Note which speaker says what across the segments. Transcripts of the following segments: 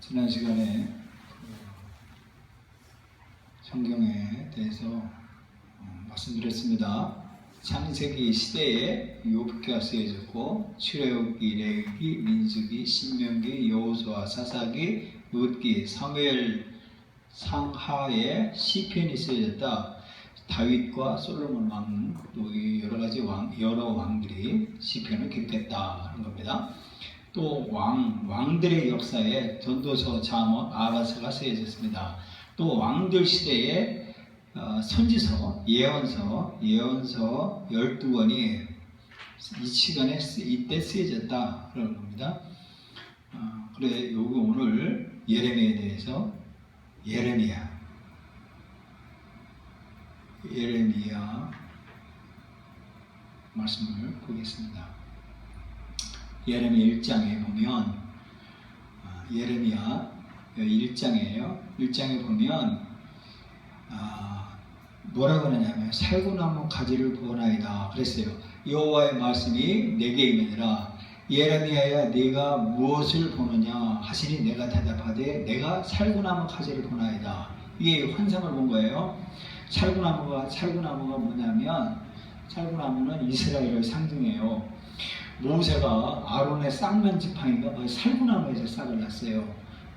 Speaker 1: 지난 시간에 성경에 대해서 말씀드렸습니다. 창세기 시대에 욥기가 쓰여졌고 출애굽기, 레위기, 민수기, 신명기, 여호수아, 사사기, 룻기, 사무엘 상하에 시편이 쓰여졌다. 다윗과 솔로몬 왕, 또 여러 가지 여러 왕들이 시편을 기록했다 하는 겁니다. 또 왕들의 역사에 전도서, 잠언, 아가서가 쓰여졌습니다. 또 왕들 시대에 선지서, 예언서 12권이 이 시간에 이때 쓰여졌다 그런 겁니다. 그래 여기 오늘 예레미야에 대해서 예레미야 말씀을 보겠습니다. 예레미야 1장에 보면 예레미야 1장이에요. 1장에 보면 뭐라고 하냐면 살구나무 가지를 보나이다 그랬어요. 여호와의 말씀이 내게 임하니라. 예레미야야 네가 무엇을 보느냐 하시니 내가 대답하되 내가 살구나무 가지를 보나이다. 이게 환상을 본 거예요. 살구나무가 뭐냐면 살구나무는 이스라엘을 상징해요. 모세가 아론의 쌍면 지팡이가 살구나무에서 싹을 났어요.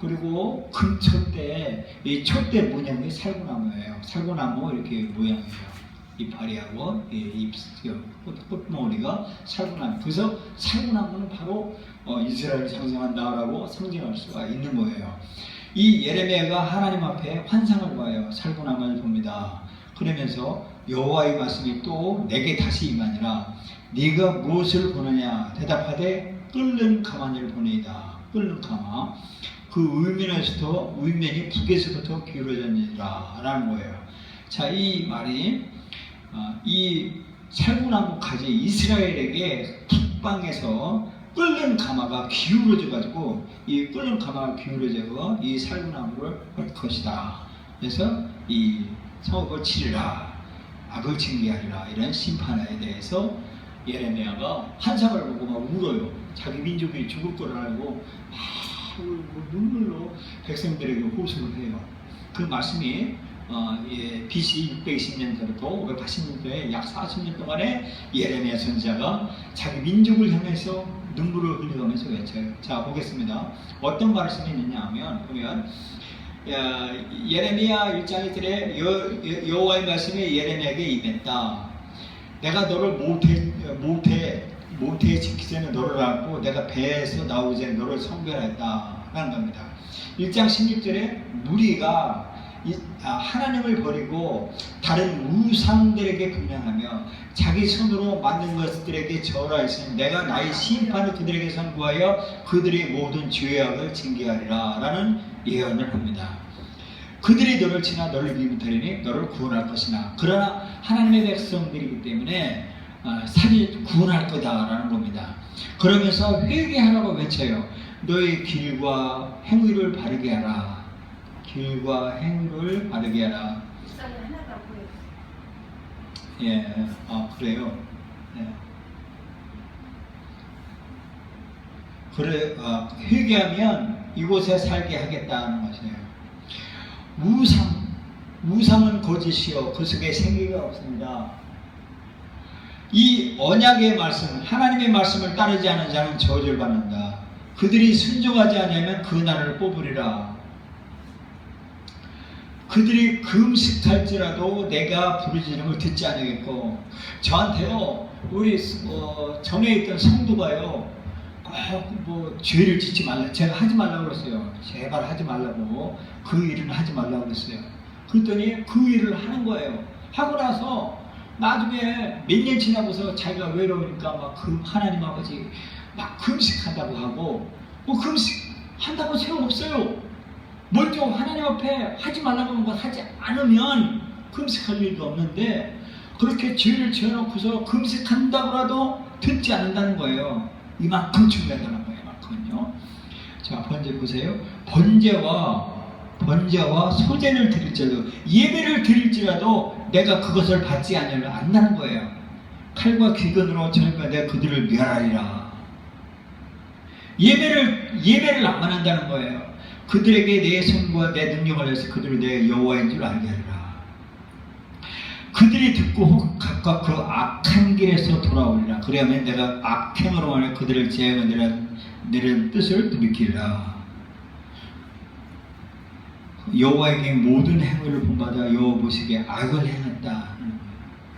Speaker 1: 그리고 금촛대, 이 촛대 문양이 살구나무예요. 살구나무 이렇게 모양이에요. 이파리하고 꽃봉오리가 살구나무. 그래서 살구나무는 바로 이스라엘을 상징한다라고 상징할 수가 있는 거예요. 이 예레미야가 하나님 앞에 환상을 봐요. 살구나무를 봅니다. 그러면서 여호와의 말씀이 또 내게 다시 임하니라. 네가 무엇을 보느냐 대답하되 끓는 가마니를 보내이다. 끓는 가마. 그 의면이 북에서부터 기울어졌느니라 라는 거예요. 자, 이 말이 이 살구나무 가지 이스라엘에게 북방에서 끓는 가마가 기울어져 가지고 이 끓는 가마가 기울어져 이 살구나무를 할 것이다. 그래서 이 성읍을 치리라, 악을 징계하리라, 이런 심판에 대해서 예레미야가 환상을 보고 막 울어요. 자기 민족이 죽을 걸 알고 눈물로 백성들에게 호소를 해요. 그 말씀이 BC 620년부터 580년도에 약 40년 동안에 예레미야 선지자가 자기 민족을 향해서 눈물을 흘리면서 외쳐요. 자, 보겠습니다. 어떤 말씀이 있느냐 하면 보면 예레미야 1장에 들에 여호와의 말씀이 예레미야에게 임했다. 내가 너를 모태에 짓기 전에 너를 안고 내가 배에서 나오기 전에 너를 성별했다 라는 겁니다. 1장 16절에 무리가 하나님을 버리고 다른 우상들에게 분양하며 자기 손으로 만든 것들에게 절하였으니 내가 나의 심판을 그들에게 선고하여 그들의 모든 죄악을 징계하리라 라는 예언을 합니다. 그들이 너를 치나 너를 미문하리니 너를 구원할 것이나 그러나 하나님의 백성들이기 때문에 구원할 거다라는 겁니다. 그러면서 회개하라고 외쳐요. 너의 길과 행위를 바르게 하라. 길과 행위를 바르게 하라. 예, 그래요. 네. 그래, 회개하면 이곳에 살게 하겠다는 것이에요. 우상은 거짓이요 그 속에 생기가 없습니다. 이 언약의 말씀, 하나님의 말씀을 따르지 않은 자는 저주를 받는다. 그들이 순종하지 않으면 그 날을 뽑으리라. 그들이 금식할지라도 내가 부르짖음을 듣지 않으겠고. 저한테요 우리 전에 있던 성도가요 죄를 짓지 말라, 제가 하지 말라고 그랬어요. 제발 하지 말라고, 그 일은 하지 말라고 그랬어요. 그랬더니 그 일을 하는 거예요. 하고 나서 나중에 몇 년 지나고서 자기가 외로우니까 막 하나님 아버지 막 금식한다고 하고, 금식한다고 소용없어요. 먼저 하나님 앞에 하지 말라고 하는 거 하지 않으면 금식할 일도 없는데, 그렇게 죄를 지어놓고서 금식한다고라도 듣지 않는다는 거예요. 이만큼 중요하다는 거예요. 이만큼은요. 자, 번제 보세요. 번제와 소제를 드릴지라도, 예배를 드릴지라도 내가 그것을 받지 않는다는 거예요. 칼과 귀건으로 저녁에 내가 그들을 멸하리라. 예배를 안 한다는 거예요. 그들에게 내 손과 내 능력을 내서 그들을 내 여호와인 줄 알게 하리라. 그들이 듣고 각각 그 악한 길에서 돌아오리라. 그리하면 내가 악행으로 말해 그들을 제하는 뜻을 돌이키리라. 여호와에게 모든 행위를 본받아 여호와 보시기에 악을 행했다.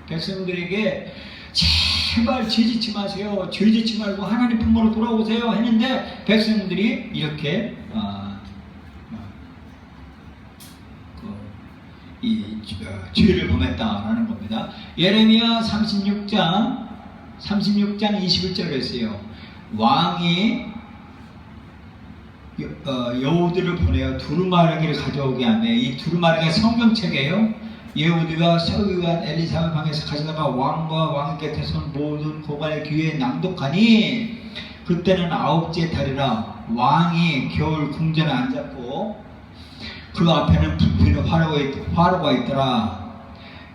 Speaker 1: 백성들에게 제발 죄짓지 마세요. 죄짓지 말고 하나님 품으로 돌아오세요 했는데 백성들이 이렇게 죄를 범했다라는 겁니다. 예레미야 36장 21절에 있어요. 왕이 여우들을 보내어 두루마리를 가져오게 하며, 이 두루마리가 성경책이에요. 예후드가 서기관 엘리사의 방에서 가져다가 왕과 왕 곁에서 모든 고관의 귀에 낭독하니 그때는 9째 달이라. 왕이 겨울 궁전에 앉았고 그 앞에는 불피는 화로가 있더라.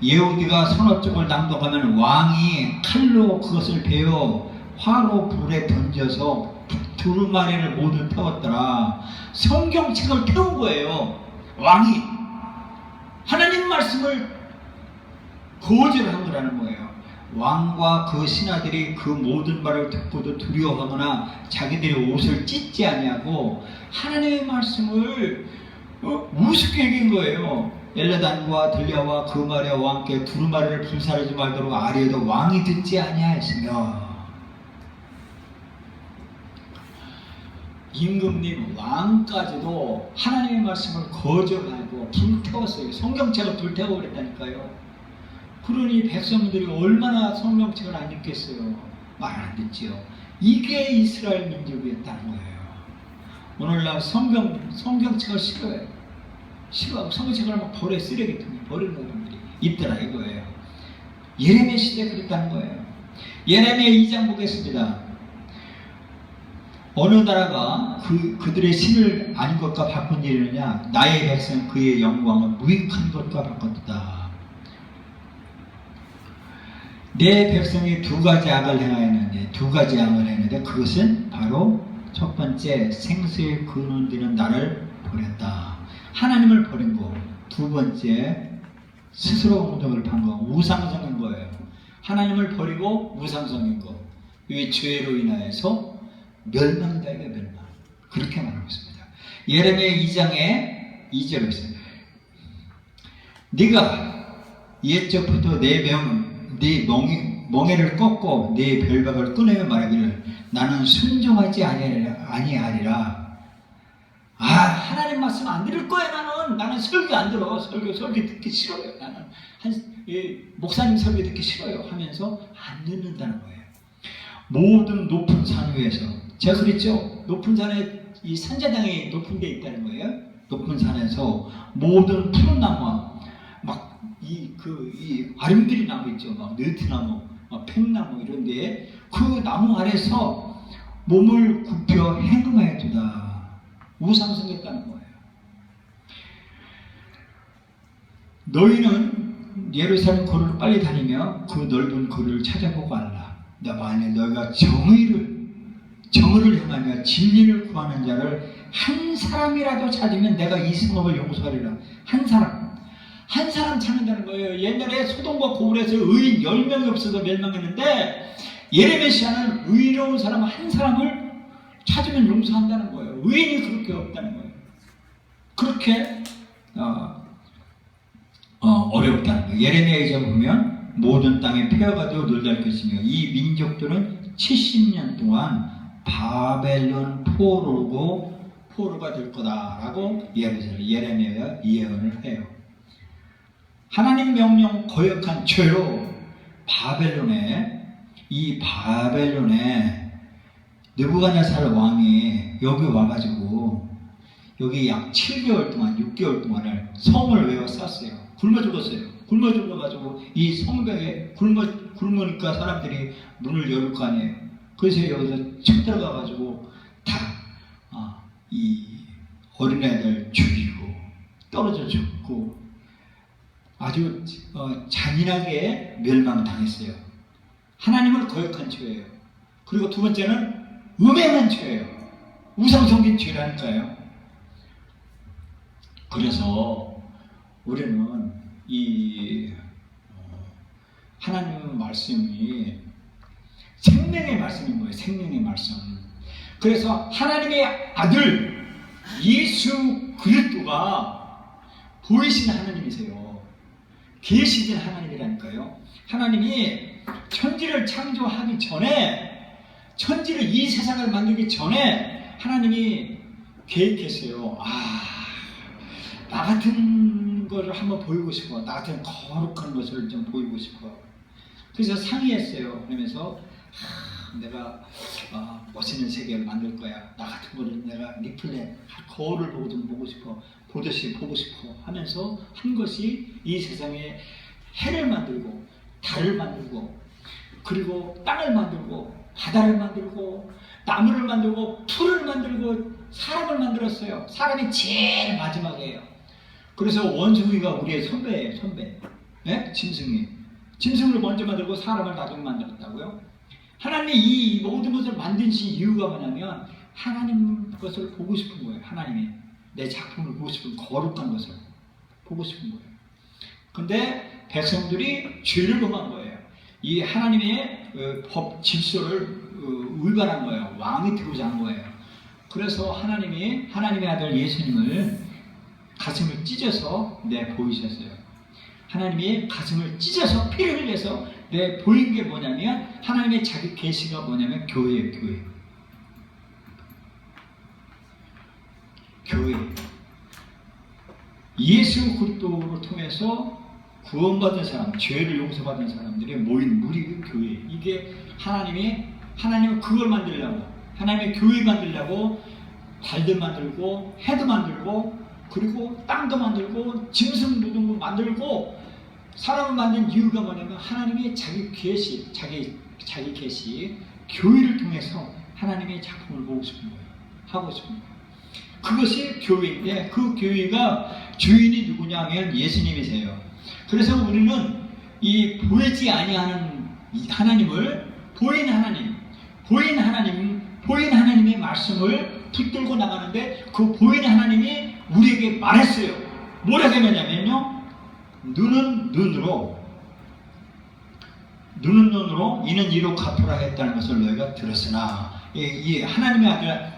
Speaker 1: 예후드가 서너 쪽을 낭독하면 왕이 칼로 그것을 베어 화로 불에 던져서 두루마리를 모두 태웠더라. 성경책을 태운 거예요. 왕이 하나님 말씀을 거절한 거라는 거예요. 왕과 그 신하들이 그 모든 말을 듣고도 두려워하거나 자기들의 옷을 찢지 아니하고 하나님의 말씀을 우습게 여긴 거예요. 엘레단과 들랴와 그 말에와 함께 두루마리를 불사르지 말도록 아뢰어도 왕이 듣지 아니하였으며. 임금님 왕까지도 하나님의 말씀을 거절하고 불태웠어요. 성경책을 불태워 버렸다니까요. 그러니 백성들이 얼마나 성경책을 안 읽겠어요. 말 안 듣지요. 이게 이스라엘 민족이었다는 거예요. 오늘날 성경책을 싫어해요. 싫어하고 성경책을 막 버려, 쓰레기통에 버리는 사람들이 있더라 이거예요. 예레미야 시대에 그랬다는 거예요. 예레미야 2장 보겠습니다. 어느 나라가 그들의 신을 아닌 것과 바꾼 일이느냐? 나의 백성 그의 영광을 무익한 것과 바꿨다. 내 백성이 두 가지 악을 행했는데 그것은 바로 첫 번째 생수의 근원 되는 나를 버렸다. 하나님을 버린 거. 두 번째 스스로 공덕을 판 거. 우상성인 거예요. 하나님을 버리고 우상성인 거. 이 죄로 인하여서 멸망이다. 이게 멸망. 그렇게 말하고 있습니다. 예레미야 2장에 2절에 있어요. 네가 옛적부터 내 멍에를 꺾고 내 별박을 끊으며 말하기를 나는 순종하지 아니하리라. 하나님 말씀 안 들을 거야. 나는 설교 안 들어. 설교 듣기 싫어요. 나는 목사님 설교 듣기 싫어요 하면서 안 듣는다는 거예요. 모든 높은 산 위에서, 제가 그랬죠. 높은 산에 이 산자당이 높은 데 있다는 거예요. 높은 산에서 모든 푸른 나무와 막 이 아름드리 나무 있죠. 막 느티나무, 막 팽나무 이런 데에 그 나무 아래서 몸을 굽혀 행음하였도다. 우상숭했다는 거예요. 너희는 예루살렘 거리를 빨리 다니며 그 넓은 거리를 찾아보고 알라. 만일 너희가 정의를 행하며 진리를 구하는 자를 한 사람이라도 찾으면 내가 이 성읍을 용서하리라. 한 사람 찾는다는 거예요. 옛날에 소돔과 고물에서 의인 10명이 없어서 멸망했는데 예레미야는 의로운 사람 한 사람을 찾으면 용서한다는 거예요. 의인이 그렇게 없다는 거예요. 그렇게 어렵다는 거예요. 예레미야 2장 보면 모든 땅에 폐허가 되어 놀랄 것이며 이 민족들은 70년 동안 바벨론 포로가 될 거다라고 예레미야가 예언을 해요. 하나님 명령 거역한 죄로 바벨론에 느부갓네살 왕이 여기 와가지고 여기 약 7개월 동안 6개월 동안을 성을 외워 쌌어요. 굶어 죽었어요. 굶어 죽어가지고 이 성벽에 굶으니까 사람들이 문을 열을 거 아니에요. 그래서 여기서 쳐 들어가가지고 이 어린애들 죽이고 떨어져 죽고 아주 잔인하게 멸망당했어요. 하나님을 거역한 죄예요. 그리고 두 번째는 음행한 죄예요. 우상 섬긴 죄라니까요. 그래서 우리는 이 하나님 말씀이 생명의 말씀인 거예요. 생명의 말씀. 그래서 하나님의 아들 예수 그리스도가 보이신 하나님이세요. 계시된 하나님이라니까요. 하나님이 천지를 창조하기 전에, 천지를, 이 세상을 만들기 전에 하나님이 계획했어요. 나 같은 거를 한번 보이고 싶어. 나 같은 거룩한 것을 좀 보이고 싶어. 그래서 상의했어요. 그러면서 내가 멋있는 세계를 만들 거야. 나 같은 거를 내가 리플레, 거울을 보고 좀 보고 싶어. 보듯이 보고 싶어 하면서 한 것이 이 세상에 해를 만들고 달을 만들고 그리고 땅을 만들고 바다를 만들고 나무를 만들고 풀을 만들고 사람을 만들었어요. 사람이 제일 마지막이에요. 그래서 원숭이가 우리의 선배예요. 선배. 네? 짐승이. 짐승을 먼저 만들고 사람을 나중에 만들었다고요? 하나님이 이 모든 것을 만드신 이유가 뭐냐면 하나님 것을 보고 싶은 거예요. 하나님이 내 작품을 보고 싶은, 거룩한 것을 보고 싶은 거예요. 근데 백성들이 죄를 범한 거예요. 이 하나님의 법 질서를 위반한 거예요. 왕이 되고자 한 거예요. 그래서 하나님이 하나님의 아들 예수님을 가슴을 찢어서 보이셨어요. 하나님이 가슴을 찢어서 피를 흘려서 보인 게 뭐냐면 하나님의 자기 계시가 뭐냐면 교회예요. 교회. 예수 그리스도를 통해서 구원받은 사람, 죄를 용서받은 사람들이 모인 무리 교회. 이게 하나님은 그걸 만들려고, 하나님의 교회 만들려고 달도 만들고 해도 만들고 그리고 땅도 만들고 짐승 노동도 만들고 사람을 만든 이유가 뭐냐면 하나님의 자기 계시, 자기 계시, 교회를 통해서 하나님의 작품을 보고 싶은 거예요. 하고 싶은 거예요. 그것이 교회인데 그 교회가 주인이 누구냐면 예수님이세요. 그래서 우리는 이 보이지 아니하는 하나님을 보이는 하나님의 말씀을 붙들고 나가는데 그 보이는 하나님이 우리에게 말했어요. 뭐라고 했냐면요. 눈은 눈으로 이는 이로 갚으라 했다는 것을 너희가 들었으나 이 하나님의 아들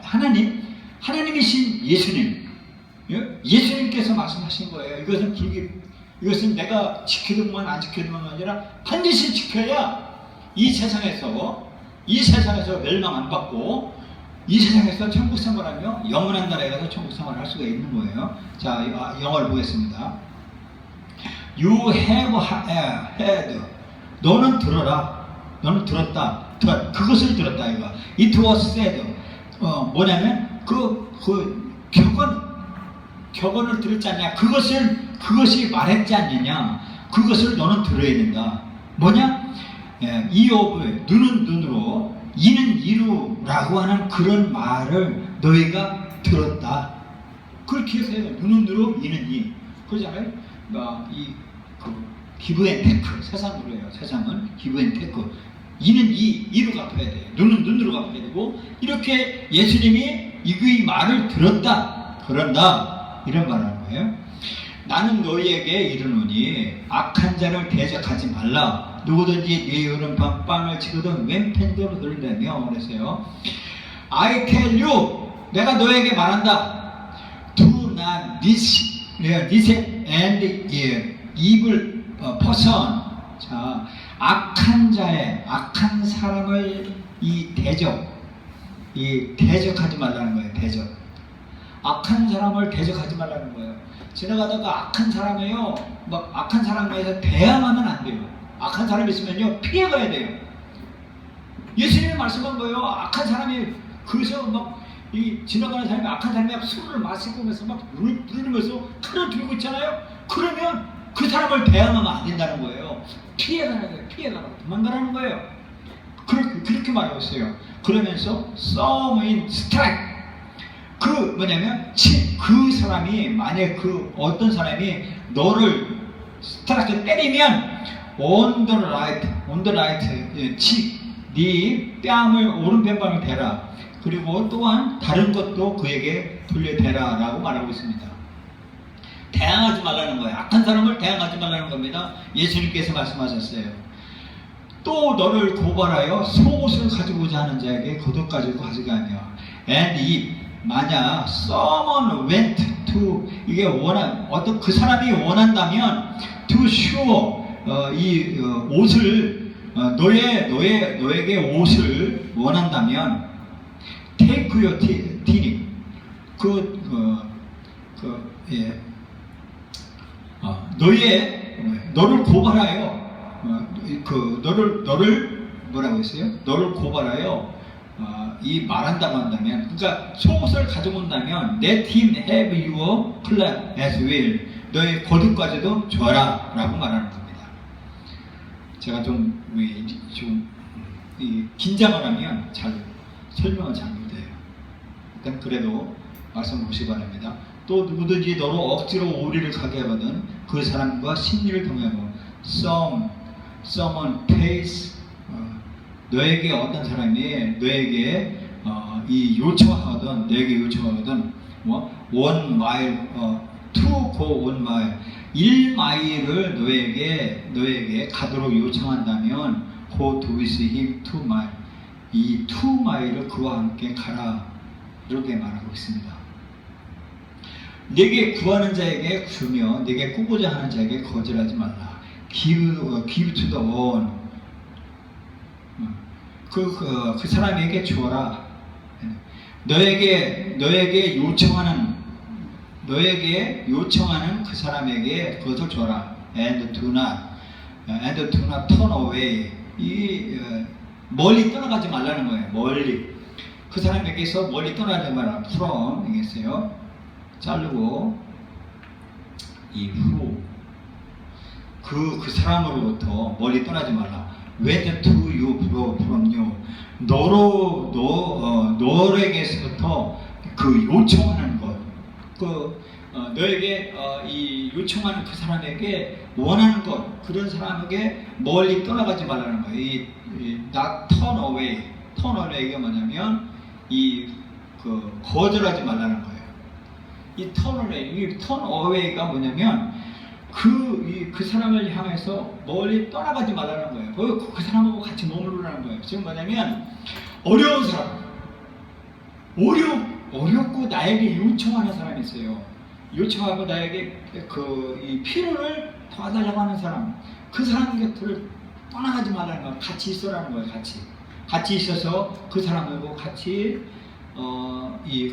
Speaker 1: 하나님이신 예수님께서 말씀하신 거예요. 이것은 내가 지켜도만 안 지켜도만 아니라 반드시 지켜야 이 세상에서 멸망 안 받고 이 세상에서 천국 생활하며 영원한 나라에 가서 천국 생활을 할 수가 있는 거예요. 자, 영어를 보겠습니다. You have heard. 너는 들어라. 너는 들었다. 그것을 들었다 이거. It was said. 뭐냐면 격언을 들었지 않냐? 그것이 말했지 않느냐? 그것을 너는 들어야 된다. 뭐냐? 이 of 눈은 눈으로 이는 이루라고 하는 그런 말을 너희가 들었다. 그렇게 해서 눈은 눈으로 이는 이. 그러잖아요. 기브 앤 테크 세상으로 해요. 세상은 기브 앤 테크. 이는 이로 갚아야 돼요. 눈은 눈으로 갚아야 되고 이렇게 예수님이 이 말을 들었다. 그런다. 이런 말을 하는 거예요. 나는 너희에게 이르노니 악한 자를 대적하지 말라. 누구든지 네 오른편 빵을 치거든 왼편도 늘려내며 그랬어요. I tell you, 내가 너에게 말한다. Do not listen and evil person. 자, 악한 사람을 대적하지 말라는 거예요. 대적. 악한 사람을 대적하지 말라는 거예요. 지나가다가 악한 사람이에요. 악한 사람에서 대항하면 안 돼요. 악한 사람이 있으면요 피해가야 돼요. 예수님이 말씀한 거예요. 악한 사람이 그래서 지나가는 사람이 악한 사람이 술을 마시고 그래서 부르면서 칼을 들고 있잖아요. 그러면 그 사람을 대항하면 안 된다는 거예요. 피해가라는 거예요. 피해가라고 도망가라는 거예요. 그렇게 말하고 있어요. 그러면서 싸움인 스트라이크. 뭐냐면 그 사람이 만약 어떤 사람이 너를 스트라이크 때리면 on the right 네 뺨을 오른편 뺨을 대라. 그리고 또한 다른 것도 그에게 돌려대라 라고 말하고 있습니다. 대항하지 말라는 거예요. 악한 사람을 대항하지 말라는 겁니다. 예수님께서 말씀하셨어요. 또 너를 고발하여 속옷을 가지고자 하는 자에게 겉옷까지 가져가며 and if 만약 someone went to 이게 어떤 그 사람이 원한다면 to show 이 옷을 너에게 옷을 원한다면 take your tunic 너를 고발하여 너를 뭐라고 했어요? 너를 고발하여 이 말한다고 한다면, 그러니까 속옷을 가져온다면 let him have your cloth as well. 너의 겉옷까지도 줘라 라고 말하는 겁니다. 제가 좀 긴장을 하면 잘 설명을 잘 못해요. 일단 그래도 말씀 보시기 바랍니다. 또 누구든지 너로 억지로 오리를 가게 하거든 그 사람과 심리를 통하고 someone pays 너에게 어떤 사람이 너에게 너에게 요청하거든 one mile to go one mile 1마일을 너에게 가도록 요청한다면 go to with him 2마일 이 2마일을 그와 함께 가라 이렇게 말하고 있습니다. 내게 구하는 자에게 주며 내게 꾸고자 하는 자에게 거절하지 말라. give to the one 그 사람에게 주어라. 너에게 요청하는 그 사람에게 그것을 줘라. and do not turn away 멀리 떠나가지 말라는 거예요. 멀리 그 사람에게서 멀리 떠나지 말라. from 이겠어요. 자르고 이후 그 사람으로부터 멀리 떠나지 말라. went to you from you 너에게서부터 그 요청하는 것 너에게 이 요청하는 그 사람에게 원하는 것 그런 사람에게 멀리 떠나가지 말라는 거예요. not turn away가 뭐냐면 거절하지 말라는 거예요. 이 turn away가 뭐냐면 그 사람을 향해서 멀리 떠나가지 말라는 거예요. 그 사람하고 같이 머무르라는 거예요. 지금 뭐냐면 어려운 사람, 어렵고 나에게 요청하는 사람이 있어요. 요청하고 나에게 이 필요를 도와달라고 하는 사람, 그 사람 곁을 떠나가지 말라는 거예요. 같이 있어라는 거예요. 같이 있어서 그 사람하고 같이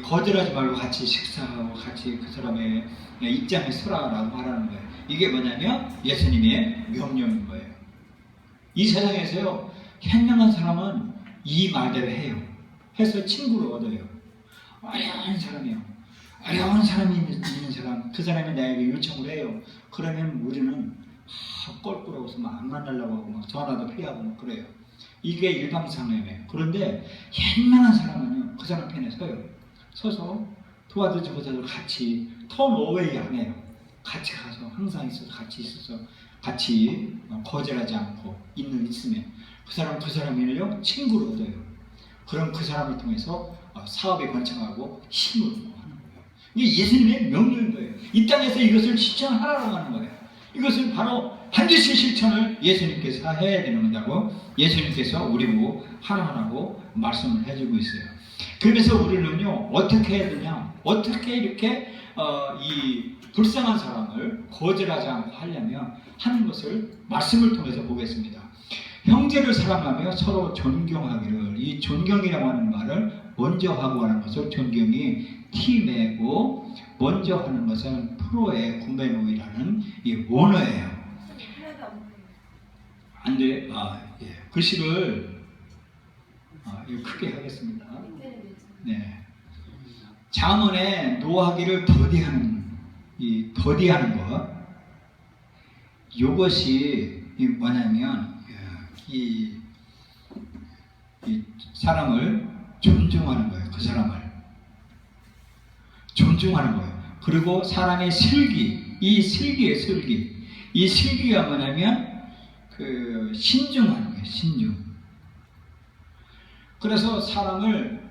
Speaker 1: 거절하지 말고 같이 식사하고 같이 그 사람의 입장에 서라라고 하라는 거예요. 이게 뭐냐면 예수님의 명령인 거예요. 이 세상에서요 현명한 사람은 이 말대로 해요. 해서 친구를 얻어요. 어려운 사람이 있는 사람, 그 사람이 나에게 요청을 해요. 그러면 우리는 껄끄러워서 막 안 만나려고 하고 막 전화도 피하고 막 그래요. 이게 일방상례예요. 그런데 현명한 사람은요 그 사람 편에 서서 도와주고서 같이 턴 어웨이 안 해요. 같이 가서 항상 같이 거절하지 않고 있으면 그 사람이요 친구를 얻어요. 그럼 그 사람을 통해서 사업이 번창하고 힘을 하는 거예요. 이게 예수님의 명령인 거예요. 이 땅에서 이것을 실천하라고 하는 거예요. 이것은 바로 반드시 실천을 예수님께서 해야 되는 거라고 예수님께서 우리 보고 하라고 말씀을 해주고 있어요. 그래서 우리는요 어떻게 해야 되냐, 어떻게 이렇게 이 불쌍한 사람을 거절하지 않고 하려면 하는 것을 말씀을 통해서 보겠습니다. 형제를 사랑하며 서로 존경하기를, 이 존경이라고 하는 말을 먼저 하고 하는 것을 존경이 팀이고 먼저 하는 것은 프로의 군배노이라는 이 원어예요. 안 돼. 예. 글씨를 크게 하겠습니다. 네. 잠언에 노하기를 더디하는 것. 이것이 뭐냐면 이 사람을 존중하는 거예요. 그 사람을 존중하는 거예요. 그리고 사람의 이 슬기가 뭐냐면 신중하는 거예요. 신중. 그래서 사람을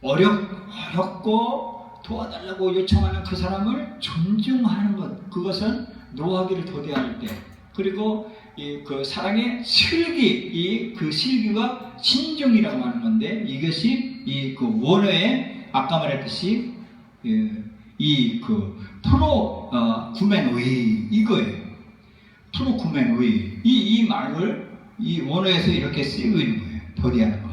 Speaker 1: 어렵고 도와달라고 요청하는 그 사람을 존중하는 것, 그것은 노하기를 도대할 때, 그리고 그 사랑의 슬기, 그 슬기가 신중이라고 하는 건데, 이것이 그 원어에 아까 말했듯이 그 프로 구멘의 이거예요. 프로 구멘의 이 말을 이 원어에서 이렇게 쓰이고 있는 거예요. 도대하는 것.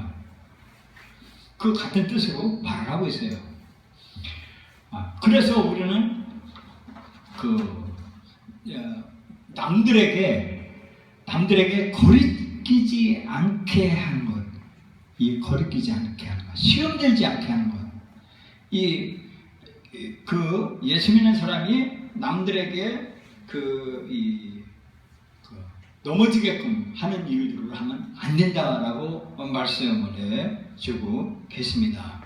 Speaker 1: 그 같은 뜻으로 말을 하고 있어요. 그래서 우리는 남들에게 거리끼지 않게 하는 것, 거리끼지 않게 하는 것, 시험 들지 않게 하는 것, 예수 믿는 사람이 남들에게 넘어지게끔 하는 일들을 하면 안 된다라고 말씀을 해주고 계십니다.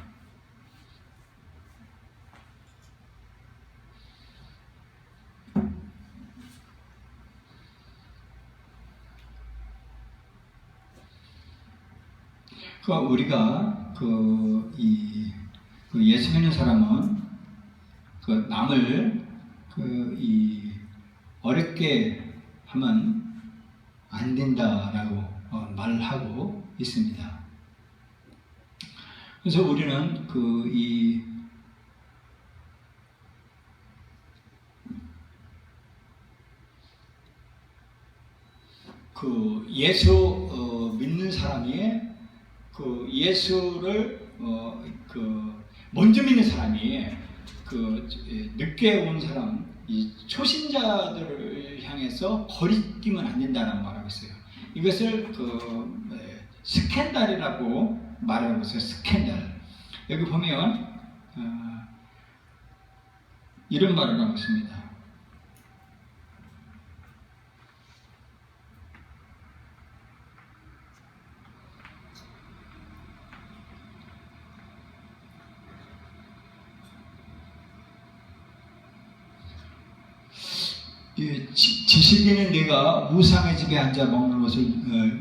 Speaker 1: 우리가 예수 믿는 사람은 남을 어렵게 하면 안 된다라고 말을 하고 있습니다. 그래서 우리는 예수 믿는 사람이 예수를 먼저 믿는 사람이 늦게 온 사람, 이 초신자들을 향해서 거리끼면 안 된다라고 말하고 있어요. 이것을 스캔들이라고 말하고 있어요. 스캔들. 여기 보면 이런 말을 하고 있습니다. 지식인은 내가 우상의 집에 앉아 먹는 것을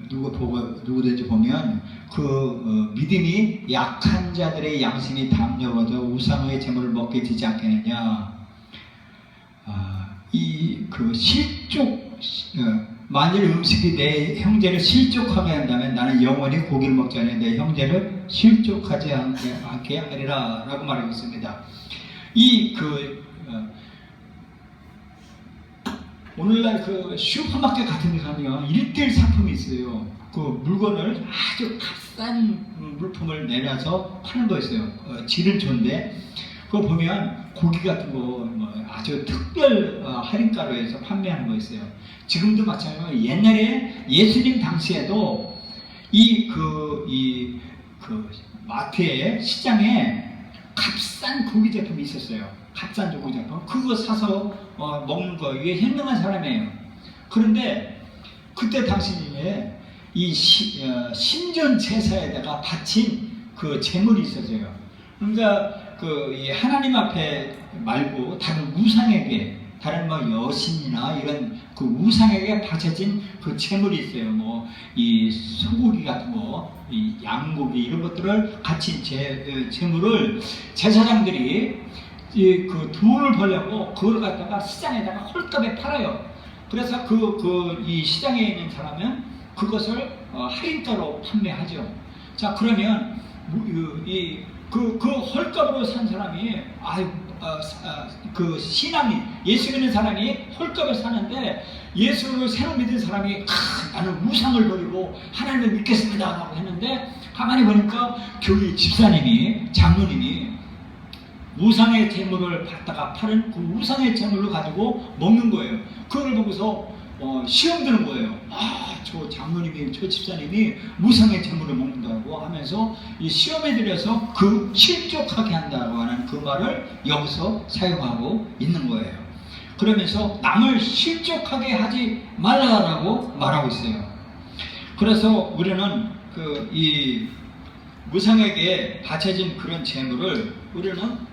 Speaker 1: 누구든지 보면 믿음이 약한 자들의 양심이 담력어져 우상의 재물을 먹게 되지 않겠느냐. 만일 음식이 내 형제를 실족하게 한다면 나는 영원히 고기를 먹지 않으며 내 형제를 실족하지 않게 하리라 라고 말하고 있습니다. 오늘날 슈퍼마켓 같은 데 가면 1대1 상품이 있어요. 물건을 아주 값싼 물품을 내놔서 파는 거 있어요. 질은 좋은데 그거 보면 고기 같은 거 아주 특별 할인가로 해서 판매하는 거 있어요. 지금도 마찬가지로 옛날에 예수님 당시에도 마트에 시장에 값싼 고기 제품이 있었어요. 값싼 고기 제품. 그거 사서 먹는 거 이게 현명한 사람이에요. 그런데 그때 당시에 신전 제사에다가 바친 제물이 있었어요. 그러니까 이 하나님 앞에 말고 다른 우상에게, 다른 여신이나 이런 우상에게 바쳐진 제물이 있어요. 이 소고기 같은 거, 이 양고기 이런 것들을 바친 제물을 제사장들이 돈을 벌려고 그걸 갖다가 시장에다가 헐값에 팔아요. 그래서 이 시장에 있는 사람은 그것을 할인가로 판매하죠. 자, 그러면 헐값으로 산 사람이 신앙이 예수 믿는 사람이 헐값을 사는데 예수를 새로 믿은 사람이 나는 우상을 버리고 하나님을 믿겠습니다 라고 했는데 가만히 보니까 교회 집사님이, 장로님이 우상의 재물을 갖다가 파는 우상의 재물을 가지고 먹는 거예요. 그걸 보고서 시험 드는 거예요. 저 장로님이, 저 집사님이 우상의 재물을 먹는다고 하면서 이 시험에 들여서 실족하게 한다고 하는 그 말을 여기서 사용하고 있는 거예요. 그러면서 남을 실족하게 하지 말라라고 말하고 있어요. 그래서 우리는 이 우상에게 바쳐진 그런 재물을 우리는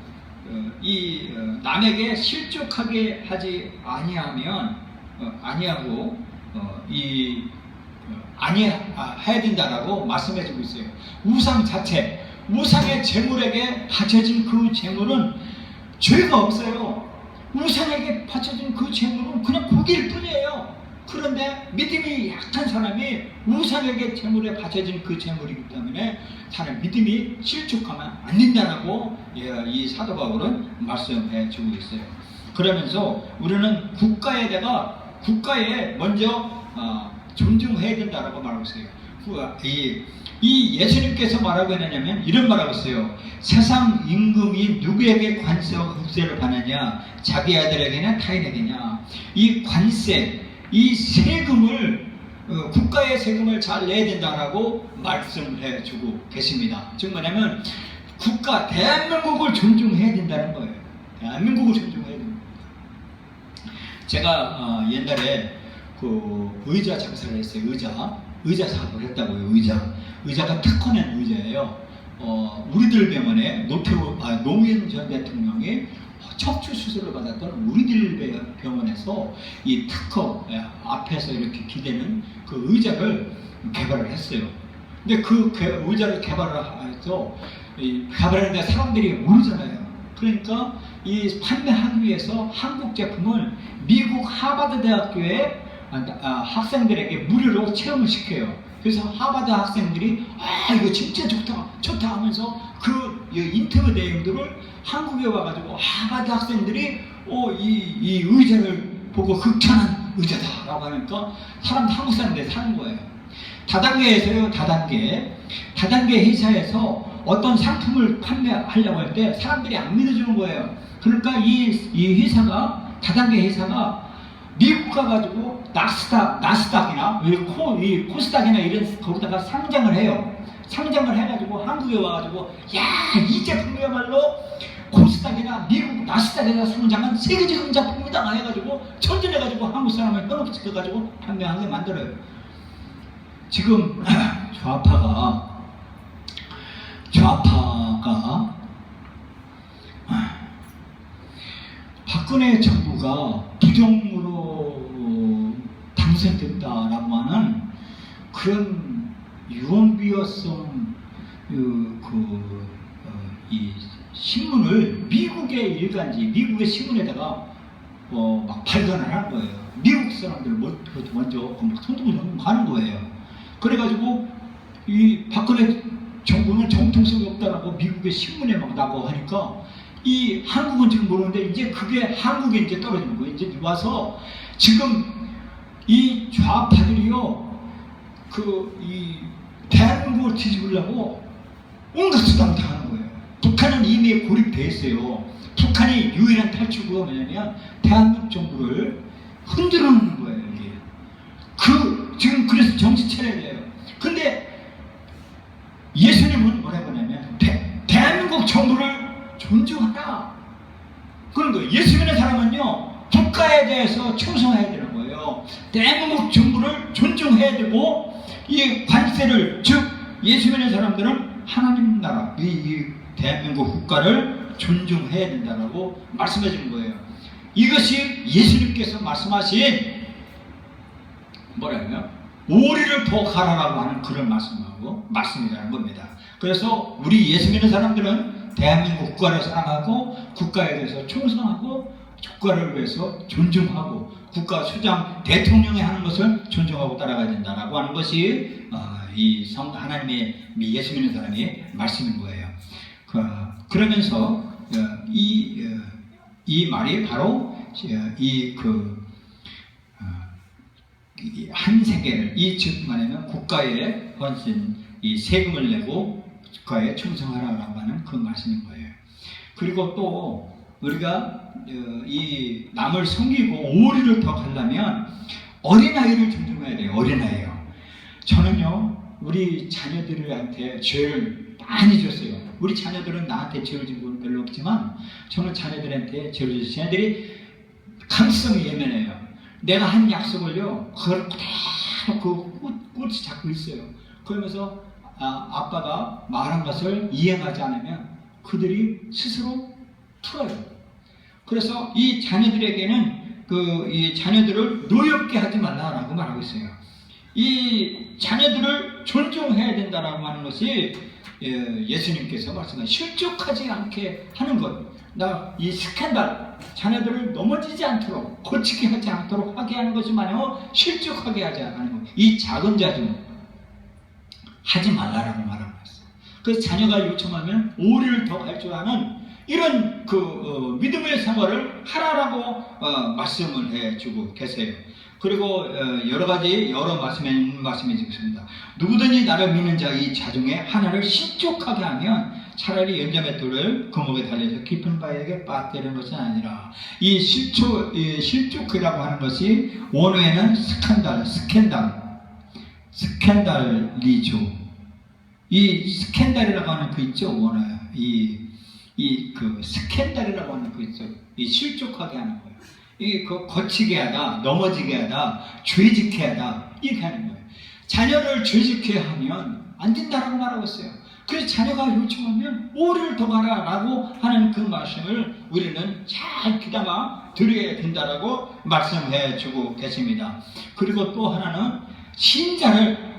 Speaker 1: 남에게 실족하게 하지 아니하고 해야 된다라고 말씀해주고 있어요. 우상 자체, 우상의 재물에게 바쳐진 그 재물은 죄가 없어요. 우상에게 바쳐진 그 제물은 그냥 고기일 뿐이에요. 그런데 믿음이 약한 사람이 우상에게 제물에 바쳐진 그 제물이기 때문에 사람 믿음이 실족하면 안 된다라고 이 사도 바울은 말씀해 주고 있어요. 그러면서 우리는 국가에 먼저 존중해야 된다라고 말하고 있어요. 이 예수님께서 말하고 있느냐면 이런 말하고 있어요. 세상 임금이 누구에게 관세와 흡세를 받느냐, 자기 아들에게냐 타인에게냐. 이 관세, 이 세금을 국가의 세금을 잘 내야 된다라고 말씀해 주고 계십니다. 즉 뭐냐면 대한민국을 존중해야 된다는 거예요. 대한민국을 존중해야 됩니다. 제가 옛날에 그 의자 장사를 했어요. 의자 사업을 했다고요. 의자가 특허낸 의자예요. 우리들 병원에 노무현 전 대통령이 척추 수술을 받았던 우리들 병원에서 이 특허 앞에서 이렇게 기대는 그 의자를 개발을 했어요. 근데 그 의자를 개발하는데 사람들이 모르잖아요. 그러니까 이 판매하기 위해서 한국 제품을 미국 하버드 대학교에 학생들에게 무료로 체험을 시켜요. 그래서 하버드 학생들이 이거 진짜 좋다 하면서 그 인터뷰 내용들을 한국에 와가지고 하버드 학생들이 이 의자를 보고 극찬한 의자다라고 하니까 한국 사람들이 사는 거예요. 다단계에서요. 다단계 회사에서 어떤 상품을 판매하려고 할 때 사람들이 안 믿어주는 거예요. 그러니까 이 회사가 다단계 회사가 미국 가가지고 나스닥이나 이 코스닥이나 이런 거기다가 상장을 해요. 상장을 해가지고 한국에 와가지고 이 제품이야말로 코스닥이나 미국 나스닥에서 상장한 세계적인 작품이다 해가지고 전전해가지고 한국 사람을 현혹시켜가지고 판매하게 만들어요. 지금 좌파가 박근혜 정부가 부정으로 당선됐다라고 하는 그런 유언비어성 이 신문을 미국의 일간지, 미국의 신문에다가 막 발간을 한 거예요. 미국 사람들 먼저 손톱을 하는 거예요. 그래가지고 이 박근혜 정부는 정통성이 없다라고 미국의 신문에 막 나고 하니까 이 한국은 지금 모르는데 이제 그게 한국에 이제 떨어지는 거예요. 이제 와서 지금 이 좌파들이요, 이 대한민국을 뒤집으려고 온갖 수단을 다 하는 거예요. 북한은 이미 고립돼 있어요. 북한이 유일한 탈출구가 뭐냐면 대한민국 정부를 흔들어 놓는 거예요. 이게. 지금 그래서 정신 차려야 돼요. 근데 예수님은 뭐라고 하냐면 대한민국 정부를 존중하라. 그런 거예요. 예수 믿는 사람은요, 국가에 대해서 충성해야 되는 거예요. 대한민국 정부를 존중해야 되고, 이 관세를, 즉 예수 믿는 사람들은 하나님 나라, 이 대한민국 국가를 존중해야 된다고 말씀해 주는 거예요. 이것이 예수님께서 말씀하신 뭐라고요? 오리를 더 가라라고 하는 그런 말씀이라는 겁니다. 그래서 우리 예수 믿는 사람들은 대한민국 국가를 사랑하고 국가에 대해서 충성하고 국가를 위해서 존중하고 국가 수장 대통령이 하는 것을 존중하고 따라가야 된다라고 하는 것이 하나님의 예수 믿는 사람의 말씀인 거예요. 그러면서 이 말이 바로 한 세계를 즉 말하면 국가에 헌신 이 세금을 내고 국가에 충성하라고 하는 그 말씀인 거예요. 그리고 또 우리가 이 남을 섬기고 오리를 더 가려면 어린아이를 존중해야 돼요. 어린아이요. 저는요, 우리 자녀들한테 죄를 많이 줬어요. 우리 자녀들은 나한테 죄를 진 건 별로 없지만 저는 자녀들한테 죄를 줬어요. 자녀들이 감성이 예민해요. 내가 한 약속을요, 그걸 그대로 꾹 잡고 있어요. 그러면서 아빠가 말한 것을 이행하지 않으면 그들이 스스로 풀어요. 그래서 이 자녀들에게는 이 자녀들을 노엽게 하지 말라라고 말하고 있어요. 이 자녀들을 존중해야 된다라고 하는 것이 예수님께서 말씀하신 실족하지 않게 하는 것, 나 이 스캔들, 자녀들을 넘어지지 않도록, 고치게 하지 않도록 하게 하는 것이마냥 실족하게 하지 않는 것, 이 작은 자좀 하지 말라라고 말하고 있어요. 그래서 자녀가 요청하면 오리를 더 갈 줄 아는 이런 믿음의 생활을 하라라고 말씀을 해주고 계세요. 그리고 여러 말씀해 주셨습니다. 누구든지 나를 믿는 자 이 자중에 하나를 신족하게 하면 차라리 연자맷돌을 금옥에 달려서 깊은 바에게 빠뜨리는 것은 아니라, 이 실족이라고 하는 것이 원어에는 스캔달리죠. 이 스캔달이라고 하는 그 있죠, 원어에. 그 스캔달이라고 하는 그 있죠. 이 실족하게 하는 거예요. 이 거치게 하다, 넘어지게 하다, 죄짓게 하다, 이렇게 하는 거예요. 자녀를 죄짓게 하면 안 된다라고 말하고 있어요. 그래서 자녀가 요청하면 오리를 더 가라라고 하는 그 말씀을 우리는 잘 귀담아 들어야 된다라고 말씀해 주고 계십니다. 그리고 또 하나는 신자를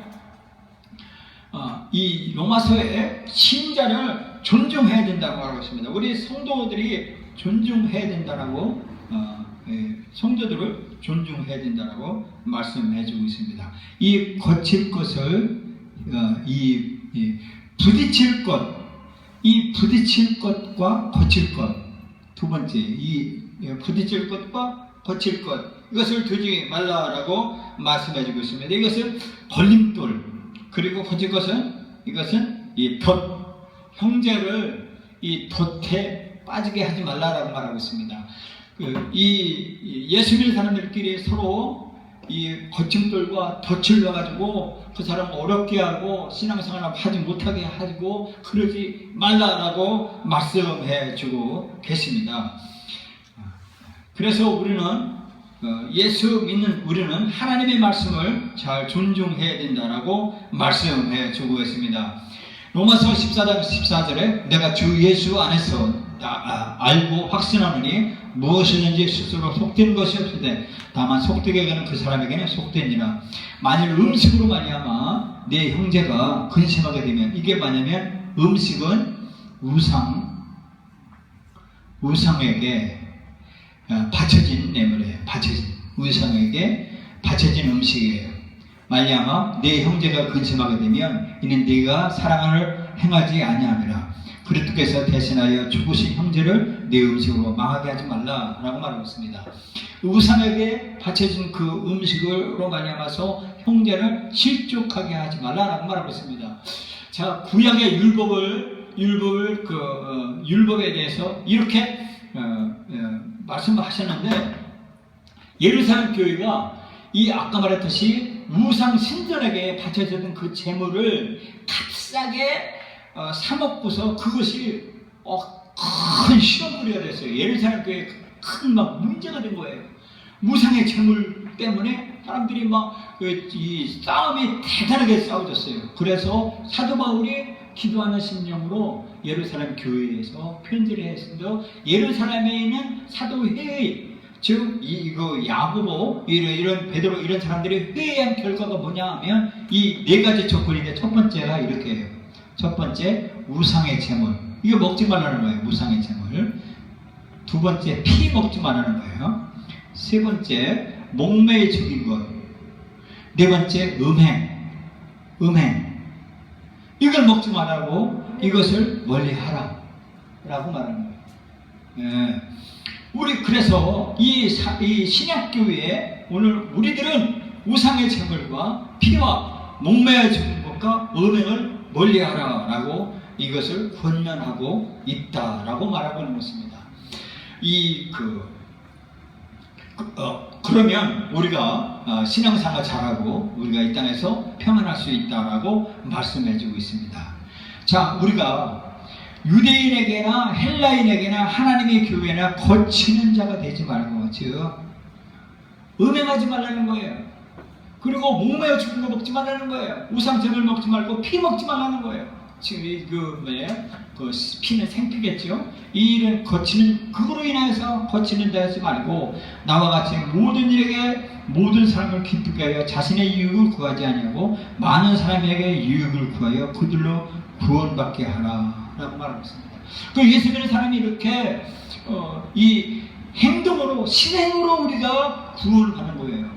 Speaker 1: 이 로마서에 신자를 존중해야 된다고 말하고 있습니다. 우리 성도들이 존중해야 된다라고 성도들을 존중해야 된다라고 말씀해 주고 있습니다. 이 거칠 것을 부딪힐 것, 이 부딪힐 것과 거칠 것, 두 번째 이 부딪힐 것과 거칠 것, 이것을 두지 말라라고 말씀해 주고 있습니다. 이것은 걸림돌, 그리고 거칠 것은 이것은 이 덫, 형제를 이 덫에 빠지게 하지 말라라고 말하고 있습니다. 이 예수 믿는 사람들끼리 서로 이 거침돌과 덫을 넣어가지고 그 사람 어렵게 하고 신앙생활 하지 못하게 하고 그러지 말라라고 말씀해 주고 계십니다. 그래서 우리는 예수 믿는 우리는 하나님의 말씀을 잘 존중해야 된다라고 말씀해 주고 있습니다. 로마서 14장 14절에 내가 주 예수 안에서 알고 확신하노니 무엇이든지 스스로 속된 것이 없으되 다만 속되게 가는 그 사람에게는 속되니라. 만일 음식으로 말미암아 내 형제가 근심하게 되면, 이게 뭐냐면 음식은 우상에게 바쳐진 뇌물이에요. 우상에게 바쳐진 음식이에요. 말미암아 내 형제가 근심하게 되면 이는 네가 사랑을 행하지 아니함이라. 그리스도께서 대신하여 죽으신 형제를 내 음식으로 망하게 하지 말라라고 말하고 있습니다. 우상에게 바쳐진 그 음식으로 말미암아서 형제를 실족하게 하지 말라라고 말하고 있습니다. 자, 구약의 율법에 대해서 이렇게 말씀하셨는데, 예루살렘 교회가 이 아까 말했듯이 우상 신전에게 바쳐졌던 그 재물을 값싸게 사먹고서 그것이 큰 시험거리가 됐어요. 예루살렘 교회에 큰 문제가 된 거예요. 우상의 재물 때문에 사람들이 이 싸움이 대단하게 싸워졌어요. 그래서 사도 바울이 기도하는 심령으로 예루살렘 교회에서 편지를 했습니다. 예루살렘에 있는 사도회의, 즉 야고보, 이런 베드로, 이런 사람들이 회의한 결과가 뭐냐 하면 이 네 가지 조건인데, 첫 번째가 이렇게 해요. 첫 번째, 우상의 재물, 이거 먹지 말라는 거예요. 우상의 재물. 두 번째, 피 먹지 말라는 거예요. 세 번째, 목매에 죽인 것. 네 번째, 음행. 이걸 먹지 말라고, 이것을 멀리 하라 라고 말하는 거예요. 그래서 이 신약교회에 오늘 우리들은 우상의 재물과 피와 목매에 죽은 것과 음행을 멀리하라 라고 이것을 권면하고 있다라고 말하고 있는 것입니다. 그러면 우리가 신앙생활 잘하고 우리가 이 땅에서 평안할 수 있다라고 말씀해주고 있습니다. 자, 우리가 유대인에게나 헬라인에게나 하나님의 교회나 거치는 자가 되지 말고, 즉 음행하지 말라는 거예요. 그리고 목매어 죽은 거 먹지 말라는 거예요. 우상잼을 먹지 말고 피 먹지 말라는 거예요. 지금 그 피는 생피겠죠. 이 일을 그거로 인해서 거치는 데 하지 말고, 나와 같이 모든 일에게 모든 사람을 기쁘게 하여 자신의 유익을 구하지 아니하고 많은 사람에게 유익을 구하여 그들로 구원받게 하라라고 말하고 있습니다. 그 예수 믿는 사람이 이렇게 이 행동으로 실행으로 우리가 구원을 받는 거예요.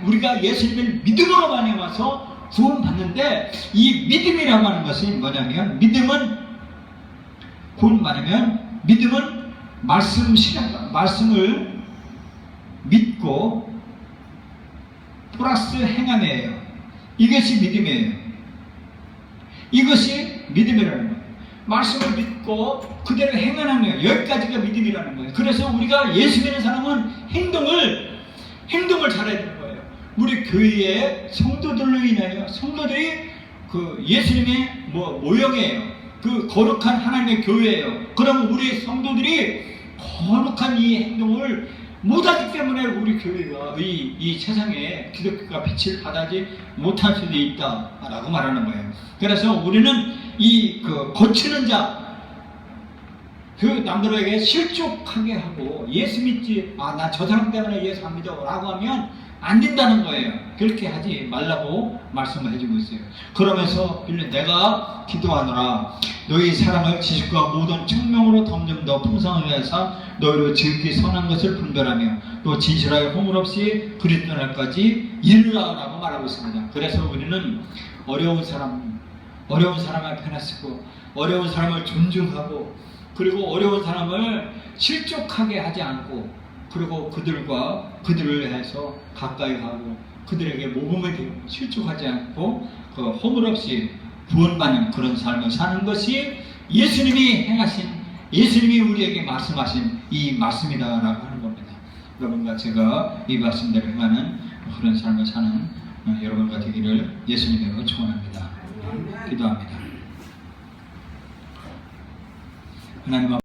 Speaker 1: 우리가 예수님을 믿음으로 말미암아서 구원받는데 이 믿음이라고 하는 것이 뭐냐면 믿음은 말씀을 믿고 플러스 행함이에요. 이것이 믿음이에요. 이것이 믿음이라는 거예요. 말씀을 믿고 그대로 행하는 거예요. 여기까지가 믿음이라는 거예요. 그래서 우리가 예수 믿는 사람은 행동을 잘해야 되는 거예요. 우리 교회의 성도들로 인하여 성도들이 그 예수님의 모형이에요. 그 거룩한 하나님의 교회예요. 그러면 우리 성도들이 거룩한 이 행동을 못하기 때문에 우리 교회가 이 세상에 기독교가 빛을 발하지 못할 수도 있다라고 말하는 거예요. 그래서 우리는 고치는 자, 그 남들에게 실족하게 하고 예수 믿지, 나 저 사람 때문에 예수 안 믿어 라고 하면 안 된다는 거예요. 그렇게 하지 말라고 말씀을 해주고 있어요. 그러면서 내가 기도하노라 너희 사랑을 지식과 모든 청명으로 점점 더 풍성하게 해서 너희로 지극히 선한 것을 분별하며 또 진실하게 허물 없이 그리스도 날까지 이르라라고 말하고 있습니다. 그래서 우리는 어려운 사람 앞에 나서고 어려운 사람을 존중하고 그리고 어려운 사람을 실족하게 하지 않고 그리고 그들을 해서 가까이 가고 그들에게 모범이 되고 실족하지 않고 그 허물 없이 구원받는 그런 삶을 사는 것이 예수님이 행하신, 예수님이 우리에게 말씀하신 이 말씀이다라고 하는 겁니다. 여러분과 제가 이 말씀대로 행하는 그런 삶을 사는 여러분과 되기를 예수님으로 축원합니다. 기도합니다. 하나님